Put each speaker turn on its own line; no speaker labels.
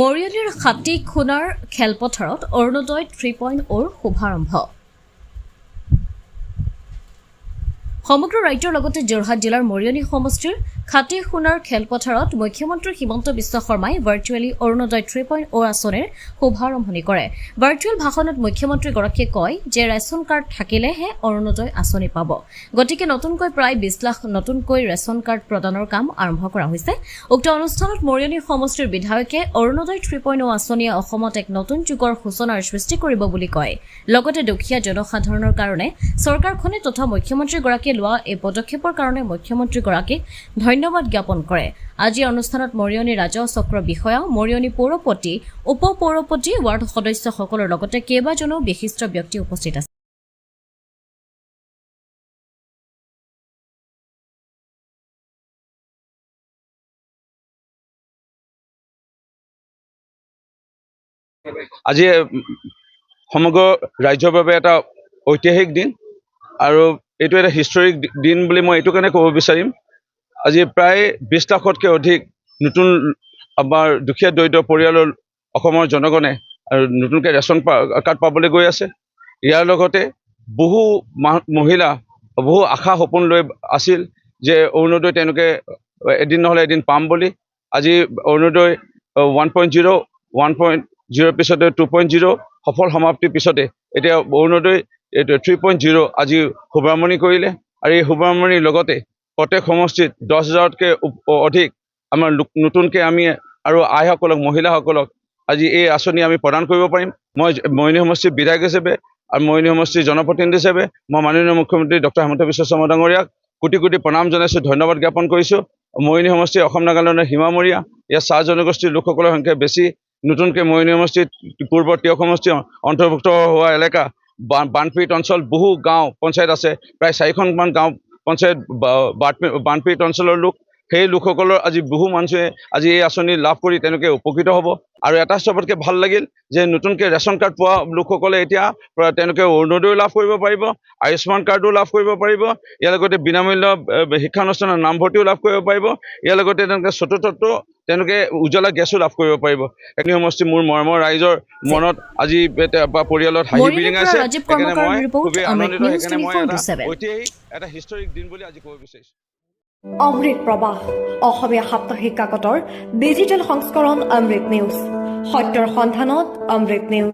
মৰিয়নিৰ হাতী খুনাৰ খেলপথাৰত অৰুণোদয় 3.0 শুভাৰম্ভ। সমগ্ৰ ৰাজ্যৰ লগতে যোৰহাট জিলাৰ মৰিয়নি সমষ্টিৰ খাটি খুনাৰ খেলপথাৰত মুখ্যমন্ত্ৰী হিমন্ত বিশ্ব শৰ্মাই ভাৰ্চুৱেলি অৰুণোদয় 3.0 আঁচনিৰ শুভাৰম্ভণি কৰে। ভাৰ্চুৱেল ভাষণত মুখ্যমন্ত্ৰীগৰাকীয়ে কয় যে ৰেচন কাৰ্ড থাকিলেহে অৰুণোদয় আঁচনি পাব। গতিকে নতুনকৈ প্ৰায় 20 লাখ নতুনকৈ ৰেচন কাৰ্ড প্ৰদানৰ কাম আৰম্ভ কৰা হৈছে। উক্ত অনুষ্ঠানত মৰিয়নি সমষ্টিৰ বিধায়কে অৰুণোদয় 3.0 আঁচনিয়ে অসমত এক নতুন যুগৰ সূচনাৰ সৃষ্টি কৰিব বুলি কয়। লগতে দুখীয়া জনসাধাৰণৰ কাৰণে চৰকাৰখনে তথা মুখ্যমন্ত্ৰীগৰাকীয়ে লোৱা এই পদক্ষেপৰ কাৰণে মুখ্যমন্ত্ৰীগৰাকীক ধন্যবাদ জ্ঞাপন কৰে। আজি অনুষ্ঠানত মৰিয়নি ৰাজহ চক্ৰ বিষয়া, মৰিয়নি পৌৰপতি, উপ পৌৰপতি, ৱাৰ্ড সদস্যসকলৰ লগতে কেইবাজনো বিশিষ্ট ব্যক্তি উপস্থিত আছে।
আজি সমগ্ৰ ৰাজ্যৰ বাবে এটা ঐতিহাসিক দিন আৰু এইটো এটা হিষ্টৰিক দিন বুলি মই এইটো কাৰণে ক'ব বিচাৰিম। আজি প্ৰায় 20 লাখতকৈ অধিক নতুন আমাৰ দুখীয়া দৰিদ্ৰ পৰিয়ালৰ অসমৰ জনগণে আৰু নতুনকৈ ৰেচন কাৰ্ড পাবলৈ গৈ আছে। ইয়াৰ লগতে বহু মহিলা বহু আশা সপোন লৈ আছিল যে অৰুণোদয় তেওঁলোকে এদিন নহ'লে এদিন পাম বুলি। আজি অৰুণোদয় 1.0 পিছতে 2.0 সফল সমাপ্তিৰ পিছতে এতিয়া অৰুণোদয় 3.0 আজি শুভাৰম্ভণি কৰিলে। আৰু এই শুভাৰম্ভণিৰ লগতে প্ৰত্যেক সমষ্টিত 10,000তকৈ অধিক আমাৰ নতুনকৈ আমি আৰু আইসকলক, মহিলাসকলক আজি এই আঁচনি আমি প্ৰদান কৰিব পাৰিম। মই মৰিয়নি সমষ্টিৰ বিধায়ক হিচাপে আৰু মৰিয়নি সমষ্টিৰ জনপ্ৰতিনিধি হিচাপে মই মাননীয় মুখ্যমন্ত্ৰী ডক্টৰ হিমন্ত বিশ্ব শৰ্মা ডাঙৰীয়াক কোটি কোটি প্ৰণাম জনাইছোঁ, ধন্যবাদ জ্ঞাপন কৰিছোঁ। মৰিয়নি সমষ্টি অসম নাগালেণ্ডৰ সীমামূৰীয়া, ইয়াত চাহ জনগোষ্ঠীৰ লোকসকলৰ সংখ্যা বেছি। নতুনকৈ মৰিয়নি সমষ্টিত পূৰ্বৰ তিয়ক সমষ্টি অন্তৰ্ভুক্ত হোৱা এলেকা বানপীড়িত অঞ্চল বহু গাঁও পঞ্চায়ত আছে, প্ৰায় 4খনমান গাঁও পঞ্চায়ত বানপীড়িত অঞ্চলৰ লোক। সেই লোকসকলৰ আজি বহু মানুহে আজি এই আঁচনি লাভ কৰি তেওঁলোকে উপকৃত হ'ব। আৰু এটা চবতকৈ ভাল লাগিল যে নতুনকৈ ৰেচন কাৰ্ড পোৱা লোকসকলে এতিয়া তেওঁলোকে অৰুণোদয় লাভ কৰিব পাৰিব, আয়ুষ্মান কাৰ্ডো লাভ কৰিব পাৰিব। ইয়াৰ লগতে বিনামূল্য শিক্ষানুষ্ঠানৰ নামভৰ্তিও লাভ কৰিব পাৰিব। ইয়াৰ লগতে তেওঁলোকে চতুৰ্থটো তেওঁলোকে উজ্জ্বলা গেছো লাভ কৰিব পাৰিব। এই সমষ্টি মোৰ মৰমৰ ৰাইজৰ মনত আজি পৰিয়ালত হাঁহি বিৰিঙা আছে। সেইকাৰণে মই খুবেই আনন্দিত, সেইকাৰণে মই ঐতিহাসিক এটা হিষ্টৰিক দিন বুলি আজি ক'ব বিচাৰিছোঁ।
অমৃত প্ৰবাহ অসমীয়া সাপ্তাহিক কাকতৰ ডিজিটেল সংস্কৰণ অমৃত নিউজ, সত্যৰ সন্ধানত অমৃত নিউজ।